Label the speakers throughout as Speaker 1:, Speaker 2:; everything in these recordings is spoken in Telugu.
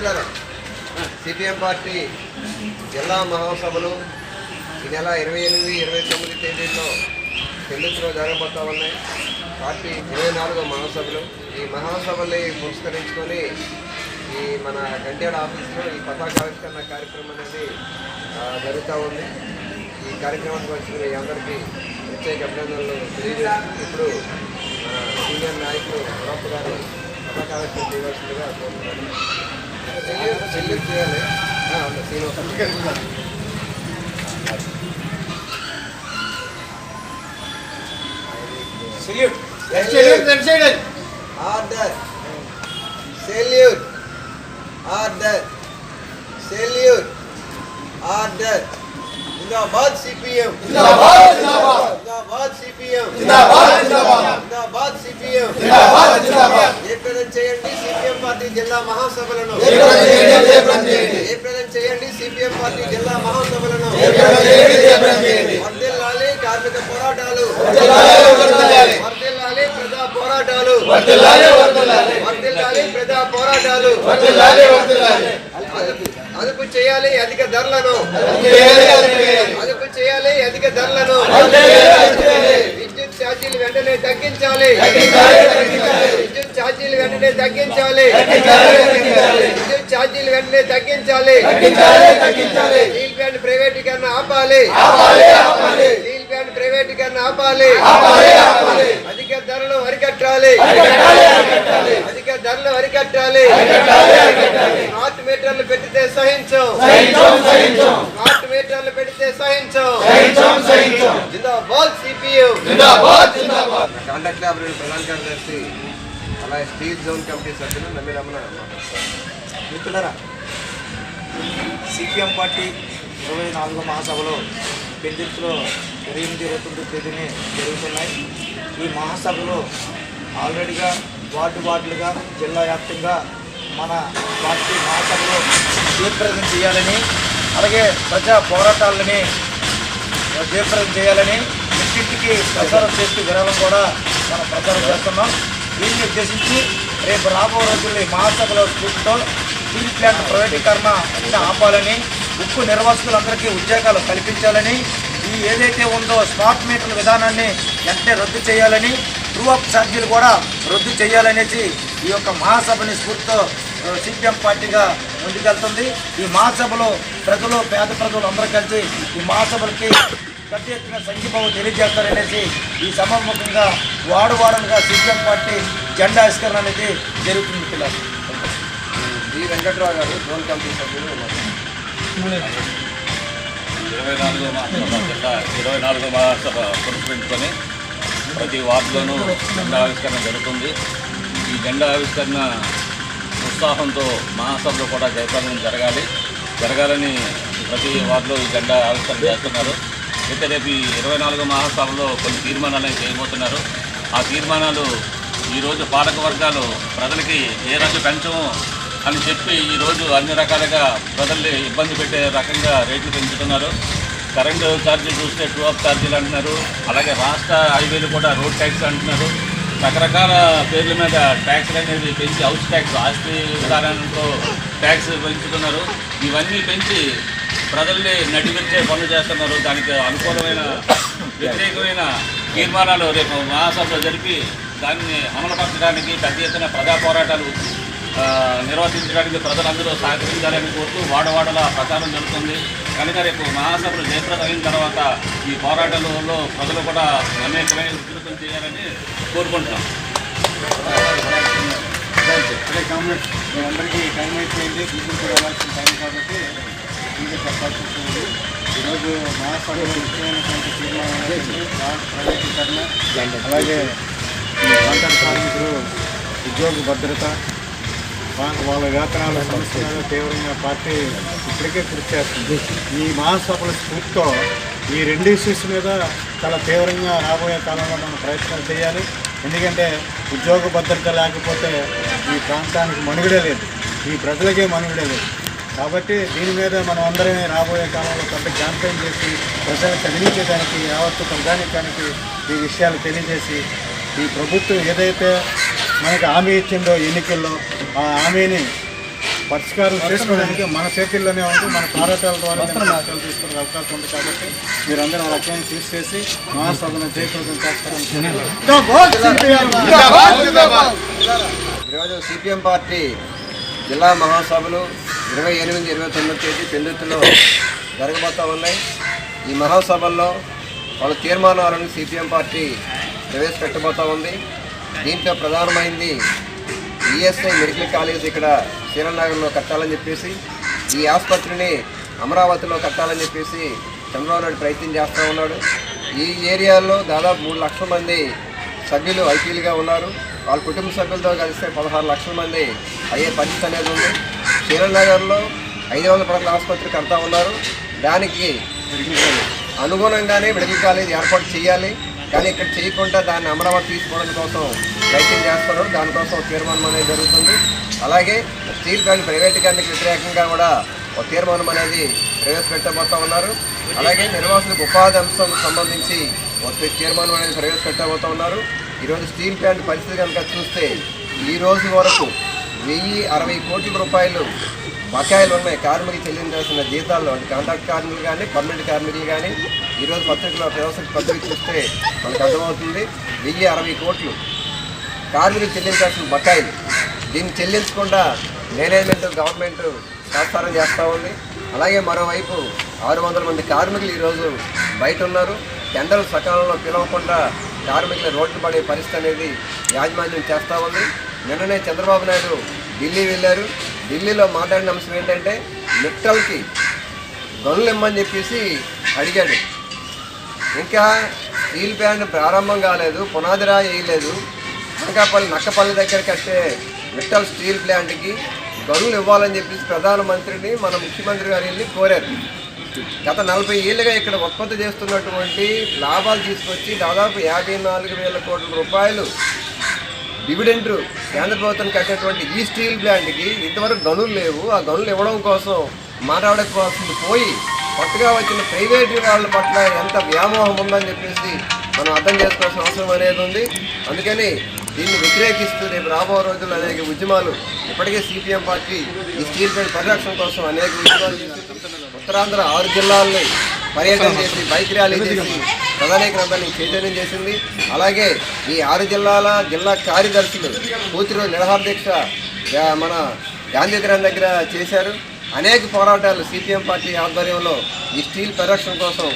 Speaker 1: మిత్రులారా, సిపిఎం పార్టీ జిల్లా మహాసభలు ఈ నెల 28, 29 తేదీల్లో పెళ్లిలో జరగబోతా ఉన్నాయి. పార్టీ 24వ మహాసభలు. ఈ మహాసభల్ని పురస్కరించుకొని ఈ మన గంట్యాడ ఆఫీస్లో ఈ పతాకావిష్కరణ కార్యక్రమం అనేది జరుగుతూ ఉంది. ఈ కార్యక్రమానికి వచ్చిన మీ అందరికీ ప్రత్యేక అభినందనలు తెలియజేస్తూ ఇప్పుడు సీనియర్ నాయకులు రాపు గారు పతాకావిష్కరణ చేయవలసిందిగా కోరుతున్నాను. సెల్యూట్ చేయాలి. Order salute order salute order. జిందాబాద్ సిపిఎం, జిందాబాద్ సిపిఎం, జిందాబాద్ సిపిఎం. జయప్రదం చేయండి సిపిఎం పార్టీ జిల్లా మహాసభలను, జయప్రదం చేయండి సిపిఎం పార్టీ జిల్లా మహాసభలను. వర్ధిల్లాలి కార్మిక పోరాటాలు, వర్ధిల్లాలి ప్రజా పోరాటాలు, వర్ధిల్లాలి ప్రజా పోరాటాలు. అదుపు చేయాలి అధిక ధరలను, అదుపు చేయాలి అధిక ధరలను. విద్యుత్ ఛార్జీలు వెంటనే తగ్గించాలి, విద్యుత్ ఛార్జీలు వెంటనే తగ్గించాలి, విద్యుత్ ఛార్జీలు వెంటనే తగ్గించాలి. స్టీల్ ప్లాంట్ ప్రైవేటీకరణ ఆపాలి, స్టీల్ ప్లాంట్ ప్రైవేటీకరణ ఆపాలి. అధిక ధరలు అరికట్టాలి, అధిక ధరలు అరికట్టాలి. స్మార్ట్ మీటర్లు పెట్టితే సహించం, స్మార్ట్ మీటర్లు పెడితే సహించం. జిందాబాద్ సిపిఎం, కాంట్రాక్ట్ లేబర్ ప్రధాన కార్యదర్శి అలాగే స్టీల్ జోన్ కమిటీ సభ్యులు నమ్మిరమణ.
Speaker 2: మిత్రులారా, సిపిఎం పార్టీ 24వ మహాసభలో పెందుర్తిలో 28, 29 తేదీని జరుగుతున్నాయి. ఈ మహాసభలో ఆల్రెడీగా వార్డులుగా జిల్లా వ్యాప్తంగా మన పార్టీ మహాసభలో జయప్రదం చేయాలని, అలాగే ప్రజా పోరాటాలని జయప్రదం చేయాలని ఇంటింటికి ప్రచారం చేస్తూ విరాళం కూడా మనం ప్రచారం చేస్తున్నాం. దీన్ని ఉద్దేశించి రేపు రాబో రోజుల్లో ఈ మహాసభలో స్ఫూర్తితో స్టీల్ ప్లాంట్ ప్రైవేటీకరణ ఆపాలని, ఉక్కు నిర్వాసితులందరికీ ఉద్యోగాలు కల్పించాలని, ఈ ఏదైతే ఉందో స్మార్ట్ మీటర్ల విధానాన్ని వెంటనే రద్దు చేయాలని, ట్రూ అప్ ఛార్జీలు కూడా రద్దు చేయాలనేసి ఈ యొక్క మహాసభని స్ఫూర్తితో సిపిఎం పార్టీగా ముందుకెళ్తుంది. ఈ మహాసభలో ప్రజలు, పేద ప్రజలు అందరూ కలిసి ఈ మహాసభలకి పెద్ద ఎత్తున సంఘీభావం తెలియజేస్తారనేసి ఈ సభాముఖంగా వాడుగా సిపిఎం పార్టీ జెండా ఆవిష్కరణ అనేది జరుగుతుంది. పిల్లలు
Speaker 1: ఈ వెంకట్రావు గారు జోన్ కమిటీ సభ్యులు.
Speaker 3: 24వ మహాసభ పురస్కరించుకొని ప్రతి వార్డులోనూ జెండా ఆవిష్కరణ జరుగుతుంది. ఈ జెండా ఆవిష్కరణ ఉత్సాహంతో మహాసభలో కూడా జయప్రదం జరగాలని ప్రతి వార్డులో ఈ జెండా ఆవిష్కరణ చేస్తున్నారు. అయితే రేపు ఈ 24వ మహాసభలో కొన్ని తీర్మానాలు చేయబోతున్నారు. ఆ తీర్మానాలు ఈరోజు పాలక వర్గాలు ప్రజలకి ఏ రోజు పెంచము అని చెప్పి ఈరోజు అన్ని రకాలుగా ప్రజల్ని ఇబ్బంది పెట్టే రకంగా రేట్లు పెంచుతున్నారు. కరెంటు ఛార్జీలు చూస్తే ట్రూ అప్ ఛార్జీలు అంటున్నారు. అలాగే రాష్ట్ర హైవేలు కూడా రోడ్ ట్యాక్స్ అంటున్నారు. రకరకాల పేర్ల మీద ట్యాక్స్లు అనేది పెంచి, హౌస్ ట్యాక్స్, ఆస్తి విధానంతో ట్యాక్స్ పెంచుతున్నారు. ఇవన్నీ పెంచి ప్రజల్ని నడిపించే పనులు చేస్తున్నారు. దానికి అనుకూలమైన వ్యతిరేకమైన తీర్మానాలు రేపు మహాసభలో జరిపి దాన్ని అమలుపరచడానికి పెద్ద ఎత్తున ప్రజా పోరాటాలు నిర్వర్తించడానికి ప్రజలందరూ సహకరించాలని కోరుతూ వాడవాడల ప్రచారం జరుగుతుంది. కనుక రేపు మహాసభలు జయప్రదమైన తర్వాత ఈ పోరాటాలలో ప్రజలు కూడా అనేకమైన ఉధృతం చేయాలని కోరుకుంటున్నాం.
Speaker 2: అందరికీ టైం అయిపోయింది, గుర్తింపు వెళ్ళాల్సిన టైం కాబట్టి ఇంకా చెప్పాల్సి వస్తుంది. ఈరోజు మహాసభలో ముఖ్యమైనటువంటి తీర్మానాలు ప్రైవేటీకరణ, అలాగే కాంట్రాక్ట్ కార్మికులు ఉద్యోగ భద్రత, వాళ్ళ వేతనాల సమస్యలను తీవ్రంగా పార్టీ ఇప్పటికే కృషి చేస్తుంది. ఈ మహాసభల స్ఫూర్తితో ఈ 2 ఇష్యూస్ మీద చాలా తీవ్రంగా రాబోయే కాలంలో మనం ప్రయత్నాలు చేయాలి. ఎందుకంటే ఉద్యోగ భద్రత లేకపోతే ఈ ప్రాంతానికి మనుగడే లేదు, ఈ ప్రజలకే మనుగడే లేదు. కాబట్టి దీని మీద మనం అందరం రాబోయే కాలంలో పెద్ద క్యాంపెయిన్ చేసి ప్రజలు చదివించేదానికి, యావత్తు ప్రజానికానికి ఈ విషయాలు తెలియజేసి ఈ ప్రభుత్వం ఏదైతే మనకు హామీ ఇచ్చిందో ఎన్నికల్లో ఆ హామీని
Speaker 4: పరిష్కారం చేసుకోవడానికి మన చేతుల్లోనే ఉంది. మన పోరాటాల ద్వారా పరిష్కారం తీసుకునే అవకాశం ఉంది. కాబట్టి మీరందరూ ఆ లక్ష్యాన్ని కృషి చేసి మహాసభను జయప్రదం చేస్తారని
Speaker 1: ఈరోజు సిపిఎం పార్టీ జిల్లా మహాసభలు 28, 29 తేదీ పెందుర్తిలో జరగబోతూ ఉన్నాయి. ఈ మహాసభల్లో వాళ్ళ తీర్మానాలను సిపిఎం పార్టీ ప్రవేశపెట్టబోతూ ఉంది. దీంట్లో ప్రధానమైంది ఈఎస్ఐ మెడికల్ కాలేజ్ ఇక్కడ శ్రీరంగనగర్లో కట్టాలని చెప్పేసి, ఈ ఆసుపత్రిని అమరావతిలో కట్టాలని చెప్పేసి చంద్రబాబు నాయుడు ప్రయత్నం చేస్తూ ఉన్నాడు. ఈ ఏరియాలో దాదాపు 3 లక్షల మంది సభ్యులు ఐపీఎల్గా ఉన్నారు. వాళ్ళ కుటుంబ సభ్యులతో కలిస్తే 16 లక్షల మంది అయ్యే పరిస్థితి అనేది ఉంది. శ్రీరంగనగర్లో 500 పడకల ఆసుపత్రి కడతా ఉన్నారు. దానికి అనుగుణంగానే మెడికల్ కాలేజ్ ఏర్పాటు చేయాలి. కానీ ఇక్కడ చేయకుండా దాన్ని అమరావతి తీసుకోవడం కోసం ప్రయత్నం చేస్తున్నారు. దానికోసం తీర్మానం అనేది జరుగుతుంది. అలాగే స్టీల్ ప్లాంట్ ప్రైవేటీకరణకు వ్యతిరేకంగా కూడా ఒక తీర్మానం అనేది ప్రవేశపెట్టబోతూ ఉన్నారు. అలాగే నిర్వాసులకు ఉపాధి అంశం సంబంధించి ఒక తీర్మానం అనేది ప్రవేశపెట్టబోతూ ఉన్నారు. ఈరోజు స్టీల్ ప్లాంట్ పరిస్థితి కనుక చూస్తే ఈ రోజు వరకు 1060 కోట్ల రూపాయలు బకాయిలు ఉన్నాయి. కార్మికులు చెల్లించాల్సిన జీతాలు, అది కాంట్రాక్ట్ కార్మికులు కానీ పర్మనెంట్ కార్మికులు కానీ. ఈరోజు పత్రికలో వ్యవసాయ పత్రిక చూస్తే మనకు అర్థమవుతుంది. 1060 కోట్లు కార్మికులు చెల్లించాల్సిన బకాయిలు. దీన్ని చెల్లించకుండా మేనేజ్మెంట్ గవర్నమెంట్ తాత్సారం చేస్తూ ఉంది. అలాగే మరోవైపు 600 మంది కార్మికులు ఈరోజు బయట ఉన్నారు. టెండర్లు సకాలంలో పిలవకుండా కార్మికులు రోడ్డు పడే పరిస్థితి అనేది యాజమాన్యం చేస్తూ ఉంది. నిన్ననే చంద్రబాబు నాయుడు ఢిల్లీ వెళ్ళారు. ఢిల్లీలో మాట్లాడిన అంశం ఏంటంటే మిట్టల్కి గనులు ఇమ్మని చెప్పేసి అడిగాడు. ఇంకా స్టీల్ ప్లాంట్ ప్రారంభం కాలేదు, పునాది రాయి వేయలేదు. నక్కపల్లి దగ్గర కట్టే మిట్టల్ స్టీల్ ప్లాంట్కి గనులు ఇవ్వాలని చెప్పేసి ప్రధానమంత్రిని మన ముఖ్యమంత్రి గారు వెళ్ళి కోరారు. గత 40 ఏళ్ళుగా ఇక్కడ ఉత్పత్తి చేస్తున్నటువంటి లాభాలు తీసుకొచ్చి దాదాపు 54,000 కోట్ల రూపాయలు డివిడెండ్ కేంద్ర ప్రభుత్వం కట్టినటువంటి ఈ స్టీల్ ప్లాంట్కి ఇంతవరకు గనులు లేవు. ఆ గనులు ఇవ్వడం కోసం మాట్లాడుకోవాల్సింది పోయి కొత్తగా వచ్చిన ప్రైవేట్ వాళ్ళ పట్ల ఎంత వ్యామోహం ఉందని చెప్పేసి మనం అర్థం చేసుకోవాల్సిన అవసరం అనేది ఉంది. అందుకని దీన్ని వ్యతిరేకిస్తూ రేపు రాబో రోజుల్లో అనేక ఉద్యమాలు, ఇప్పటికే సిపిఎం పార్టీ ఈ స్టీల్ ప్లాంట్ పరిరక్షణ కోసం అనేక ఉద్యమాలు చేసి ఉత్తరాంధ్ర 6 జిల్లాల్లో పర్యటన చేసి బైక్ ర్యాలీ చేసి ప్రధానికులందరినీ చైతన్యం చేసింది. అలాగే ఈ 6 జిల్లాల జిల్లా కార్యదర్శులు పూర్తిరోజు నిరాహార దీక్ష మన గాంధీ విగ్రహం దగ్గర చేశారు. అనేక పోరాటాలు సిపిఎం పార్టీ ఆధ్వర్యంలో ఈ స్టీల్ పరిరక్షణ కోసం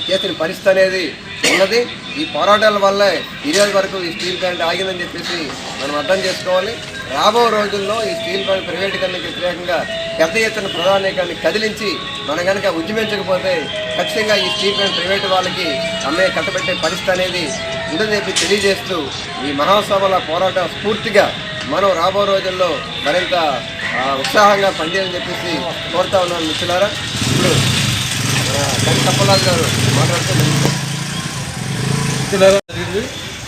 Speaker 1: చేసిన పరిస్థితి అనేది ఉన్నది. ఈ పోరాటాల వల్లే ఈరోజు వరకు ఈ స్టీల్ ప్లాంట్ ఆగిందని చెప్పేసి మనం అర్థం చేసుకోవాలి. రాబో రోజుల్లో ఈ స్టీల్ ప్లాంట్ ప్రైవేటీకరణకు వ్యతిరేకంగా పెద్ద ఎత్తున ప్రధానికాన్ని కదిలించి మనం కనుక ఉద్యమించకపోతే ఖచ్చితంగా ఈ స్టీల్ ప్లాంట్ ప్రైవేటు వాళ్ళకి కట్టబెట్టే పరిస్థితి అనేది ఉందని చెప్పి తెలియజేస్తూ ఈ మహాసభల పోరాట స్ఫూర్తిగా మనం రాబో రోజుల్లో మరింత ఉత్సాహంగా పనిచేయాలని చెప్పేసి కోరుతా ఉన్నాను మిత్రులారా. ఇప్పుడు తప్పలాల్ గారు మాట్లాడుతూ
Speaker 5: జరిగింది.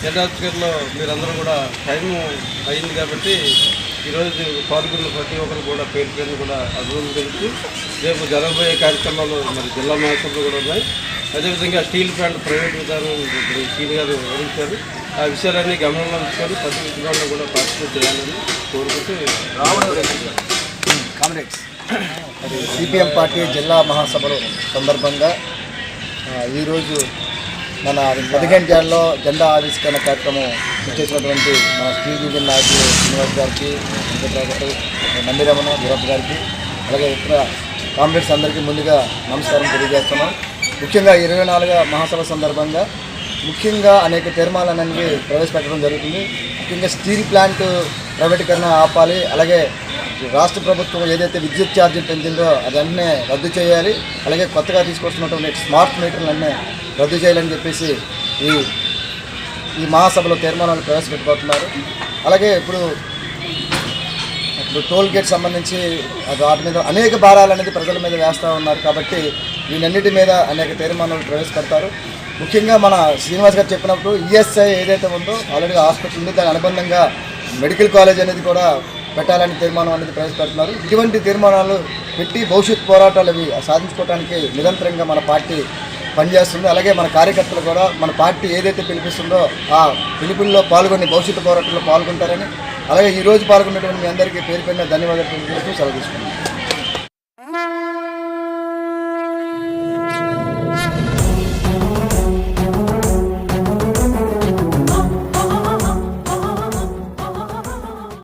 Speaker 5: జెండాలో మీరందరూ కూడా టైం అయింది కాబట్టి ఈరోజు పాల్గొన్న ప్రతి ఒక్కరు కూడా పేరు కూడా అభివృద్ధి తెలుసు. రేపు జరగబోయే కార్యక్రమాలు మరి జిల్లా మహాసభలు కూడా ఉన్నాయి. అదేవిధంగా స్టీల్ ప్లాంట్ ప్రైవేట్ విధానం ఇప్పుడు సీని గారు వివరించారు. ఆ విషయాలన్నీ గమనంలో ఉంచుకొని ప్రతి విధానంలో కూడా పార్టిసిపేట్ చేయాలని కోరుకుంటూ
Speaker 4: సిపిఎం పార్టీ జిల్లా మహాసభల సందర్భంగా ఈరోజు మన 15 ఏళ్ళలో జెండా ఆవిష్కరణ కార్యక్రమం చేసినటువంటి మన స్టీల్ యూనియన్ నాయకులు శ్రీనివాస్ గారికి, నందిరమణ గురప్ప గారికి, అలాగే ఇతర కామ్రేడ్స్ అందరికీ ముందుగా నమస్కారం తెలియజేస్తున్నాం. ముఖ్యంగా 24వ మహాసభ సందర్భంగా ముఖ్యంగా అనేక తీర్మానాలన్నీ ప్రవేశపెట్టడం జరుగుతుంది. ముఖ్యంగా స్టీల్ ప్లాంట్ ప్రైవేటీకరణ ఆపాలి. అలాగే రాష్ట్ర ప్రభుత్వం ఏదైతే విద్యుత్ ఛార్జీలు పెంచిందో అదన్నీ రద్దు చేయాలి. అలాగే కొత్తగా తీసుకొస్తున్నటువంటి స్మార్ట్ మీటర్లన్నీ రద్దు చేయాలని చెప్పేసి ఈ మహాసభలో తీర్మానాలు ప్రవేశపెట్టబోతున్నారు. అలాగే ఇప్పుడు టోల్ గేట్ సంబంధించి వాటి మీద అనేక భారాలు అనేది ప్రజల మీద వేస్తూ ఉన్నారు. కాబట్టి వీటన్నిటి మీద అనేక తీర్మానాలు ప్రవేశపెడతారు. ముఖ్యంగా మన శ్రీనివాస్ గారు చెప్పినప్పుడు ఈఎస్ఐ ఏదైతే ఉందో ఆల్రెడీ హాస్పిటల్ ఉంది, దాని అనుబంధంగా మెడికల్ కాలేజ్ అనేది కూడా పెట్టాలని తీర్మానం అనేది ప్రవేశపెడుతున్నారు. ఇటువంటి తీర్మానాలు పెట్టి భవిష్యత్ పోరాటాలు అవి సాధించుకోవడానికి నిరంతరంగా మన పార్టీ పనిచేస్తుంది. అలాగే మన కార్యకర్తలు కూడా మన పార్టీ ఏదైతే పిలిపిస్తుందో ఆ పిలుపుల్లో పాల్గొని భవిష్యత్తు పోరాటంలో పాల్గొంటారని, అలాగే ఈరోజు పాల్గొన్నటువంటి మీ అందరికీ పేరు పైన ధన్యవాదాలు తెలియజేస్తూ సెలవు తీసుకుంటున్నాను.